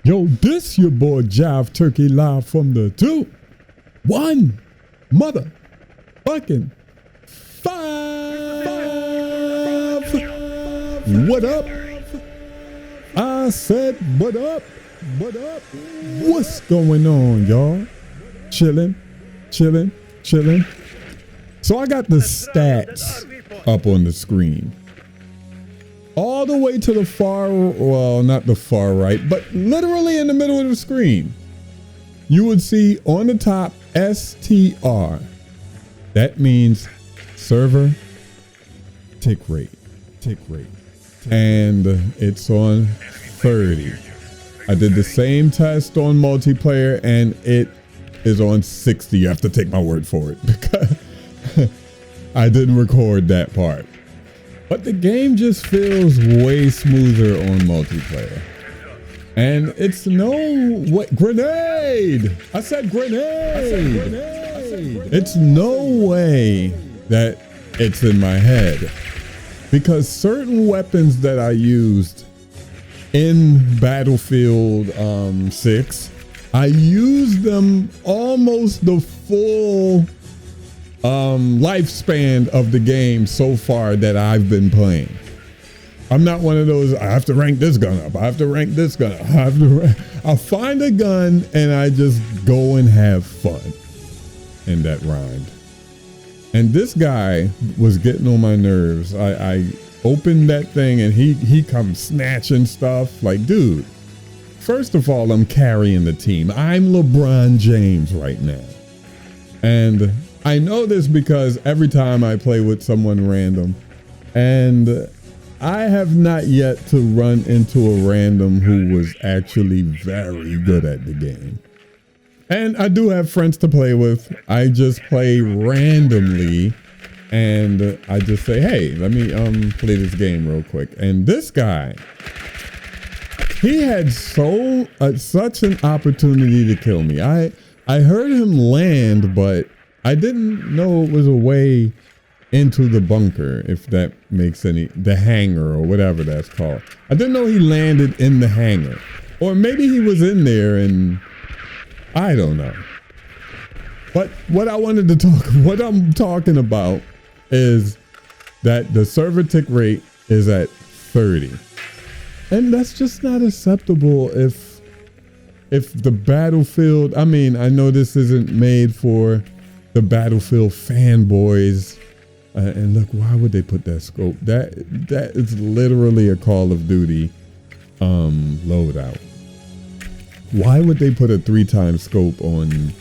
Yo, this your boy Jive Turkey live from the 2-1 motherfucking 5. What up? I said what up? What up? What's going on, y'all? Chilling. So I got the stats up on the screen. All the way to the far, well, not the far right, but literally in the middle of the screen, you would see on the top STR. That means server tick rate. And it's on 30. I did the same test on multiplayer and it is on 60. You have to take my word for it because I didn't record that part. But the game just feels way smoother on multiplayer. And it's grenade! I said grenade! It's no way that it's in my head. Because certain weapons that I used in Battlefield 6, I used them almost the full lifespan of the game so far that I've been playing. I'm not one of those, I have to rank this gun up, I have to rank this gun up, I'll find a gun and I just go and have fun. And that rhymed. And this guy was getting on my nerves. I opened that thing and he comes snatching stuff. Like, dude, first of all, I'm carrying the team. I'm LeBron James right now. And I know this because every time I play with someone random, and I have not yet to run into a random who was actually very good at the game. And I do have friends to play with. I just play randomly and I just say, hey, let me play this game real quick. And this guy, he had such an opportunity to kill me. I heard him land, but I didn't know it was a way into the bunker, if that makes the hangar or whatever that's called. I didn't know he landed in the hangar, or maybe he was in there and I don't know. But what I'm talking about is that the server tick rate is at 30. And that's just not acceptable if the Battlefield, I mean, I know this isn't made for the Battlefield fanboys. And look, why would they put that scope? That is literally a Call of Duty loadout. Why would they put a 3x scope on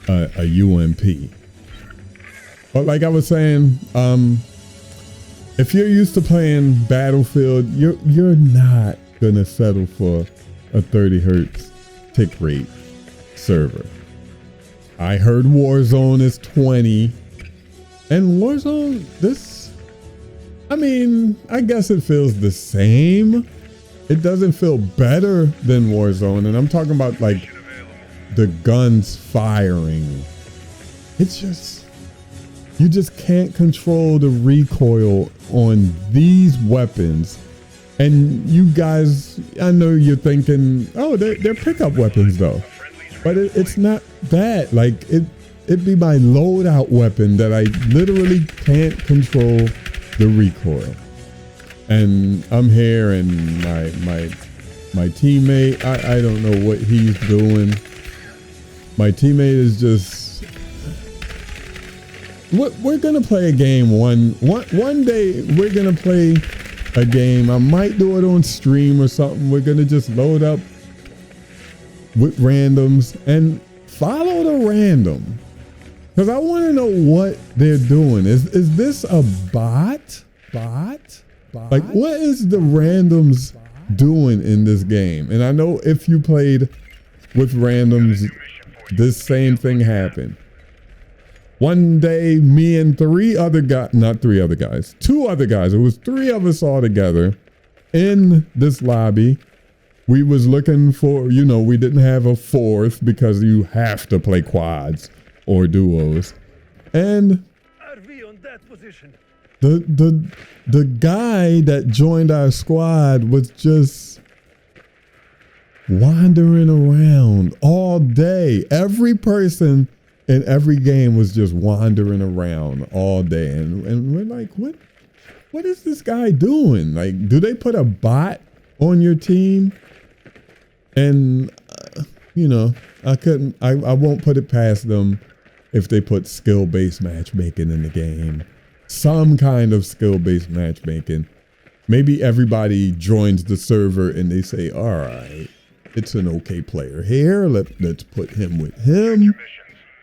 a UMP? But like I was saying, if you're used to playing Battlefield, you're not gonna settle for a 30 hertz tick rate server. I heard Warzone is 20, and Warzone, I guess it feels the same. It doesn't feel better than Warzone, and I'm talking about like the guns firing. It's just, you just can't control the recoil on these weapons. And you guys, I know you're thinking, oh, they're pickup weapons though. But it's not that. Like, it'd be my loadout weapon that I literally can't control the recoil. And I'm here and my teammate, I don't know what he's doing. My teammate is just, we're gonna play a game one day. We're gonna play a game. I might do it on stream or something. We're gonna just load up with randoms and follow the random, because I want to know what they're doing. Is this a bot? Like, what is the randoms doing in this game? And I know if you played with randoms, this same thing happened. One day, me and two other guys, it was 3 of us all together in this lobby. We was looking for, we didn't have a 4th because you have to play quads or duos. And the guy that joined our squad was just, wandering around all day. Every person in every game was just wandering around all day. And we're like, what is this guy doing? Like, do they put a bot on your team? And, you know, I won't put it past them if they put skill-based matchmaking in the game. Some kind of skill-based matchmaking. Maybe everybody joins the server and they say, all right, it's an okay player here. Let's put him with him.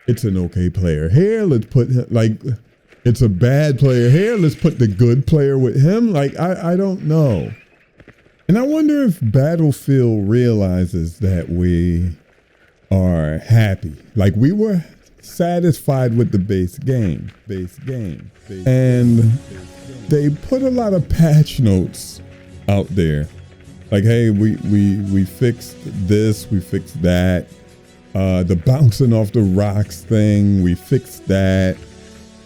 It's an okay player here. Let's put him, like, it's a bad player here. Let's put the good player with him. Like, I don't know. And I wonder if Battlefield realizes that we are happy. Like, we were satisfied with the base game. And they put a lot of patch notes out there. Like, hey, we fixed this, we fixed that. The bouncing off the rocks thing, we fixed that.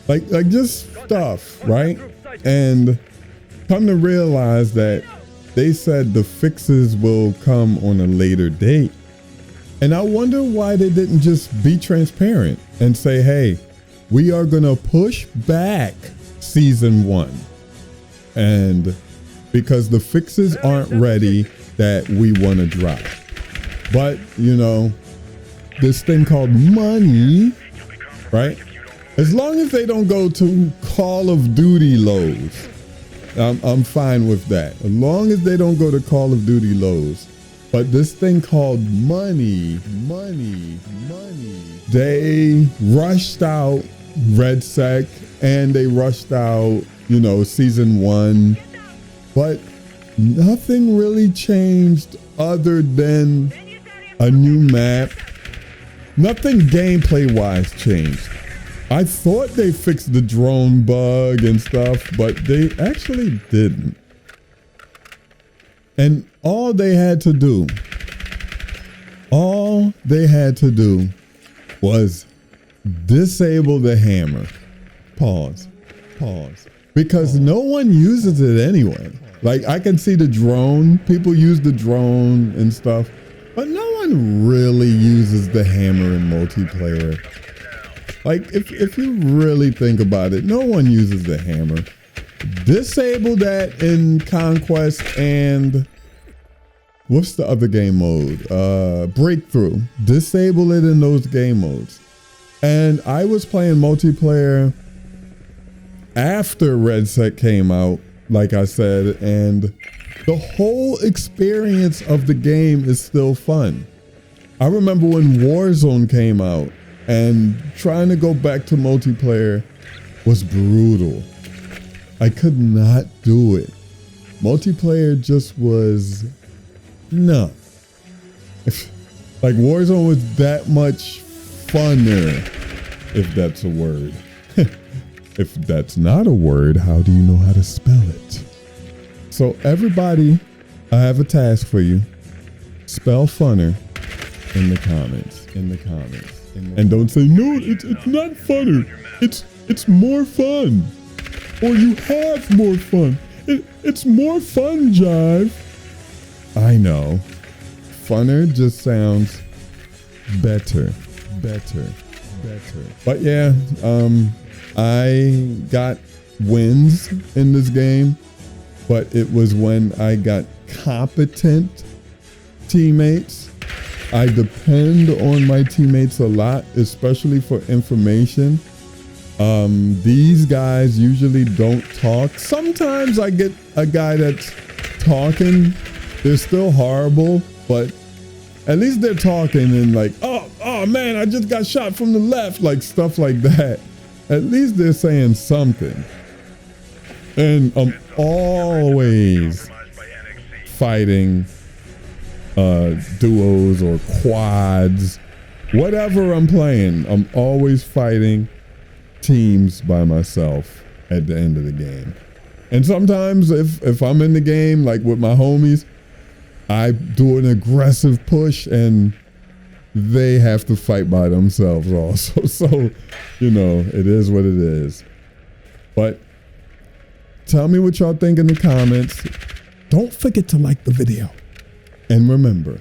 Like just stuff, right? And come to realize that they said the fixes will come on a later date. And I wonder why they didn't just be transparent and say, hey, we are gonna push back season 1. And because the fixes aren't ready that we wanna drop. But, you know, this thing called money, right? As long as they don't go to Call of Duty lows, I'm fine with that. As long as they don't go to Call of Duty lows. But this thing called money, they rushed out Redsec and they rushed out, you know, season 1. But nothing really changed other than a new map. Nothing gameplay wise changed. I thought they fixed the drone bug and stuff, but they actually didn't. And all they had to do was disable the hammer. Pause. Because no one uses it anyway. Like, I can see the drone, people use the drone and stuff, but no one really uses the hammer in multiplayer. Like, if you really think about it, no one uses the hammer. Disable that in Conquest and what's the other game mode? Breakthrough. Disable it in those game modes. And I was playing multiplayer after Redsec came out, like I said, and the whole experience of the game is still fun. I remember when Warzone came out, and trying to go back to multiplayer was brutal. I could not do it. Multiplayer just was no. Like, Warzone was that much funner, if that's a word. If that's not a word, how do you know how to spell it? So everybody, I have a task for you. Spell funner in the comments. And don't say, no, it's not funner. It's more fun. Or you have more fun. It's more fun, Jive. I know. Funner just sounds better. But yeah, I got wins in this game, but it was when I got competent teammates. I depend on my teammates a lot, especially for information. These guys usually don't talk. Sometimes I get a guy that's talking. They're still horrible, but at least they're talking and like, oh man, I just got shot from the left, like stuff like that. At least they're saying something. And I'm always fighting duos or quads, whatever I'm playing. I'm always fighting teams by myself at the end of the game. And sometimes if I'm in the game, like with my homies, I do an aggressive push and they have to fight by themselves also. So, you know, it is what it is. But tell me what y'all think in the comments. Don't forget to like the video. And remember,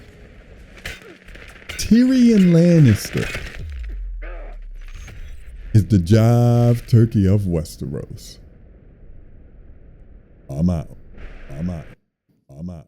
Tyrion Lannister is the jive turkey of Westeros. I'm out. I'm out. I'm out.